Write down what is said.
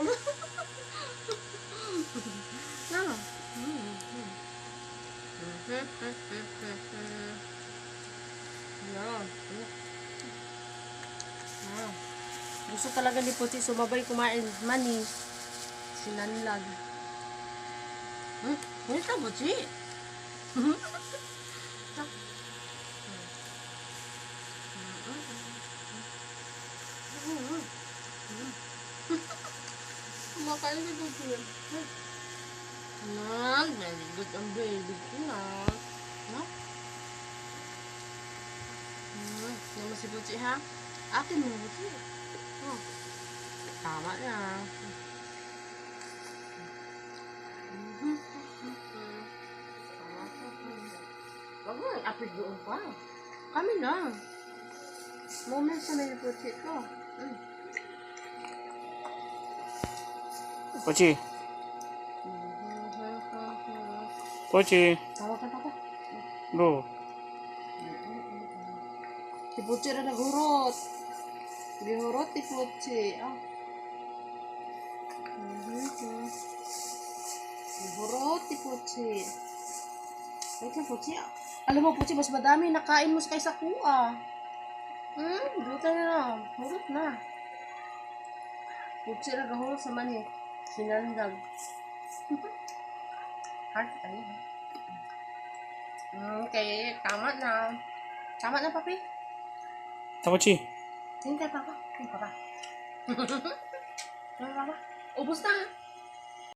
No. Gusto talaga ni Puchi sumabay kumain. Mani. Sinanlag. Ano ka, Puchi? Kumakain ka, Puchi. Very good ang baby ko na. No? Naman si Puchi, ha? Akin mo, Puchi. Oh. Tama na. Wag mo apit doon pa. Kami na. Moments na may Puchi ko. Pochi. Pochi. Tawa ka, papa. Go. Si Puchi na naghurot. Gihurot si Puchi. Gihurot si Puchi. Wait lang, Puchi. Alam mo, Puchi, mas madami nakain mo kaysa kuha. Duta na. Hurot na. Puchi na gahurot sa mani. Sinandag. Hard tayo. Okay, tama na. Tama na, papi. Pochi. Hintay, papa. Hintay, papa. Hintay, papa. Ubus na.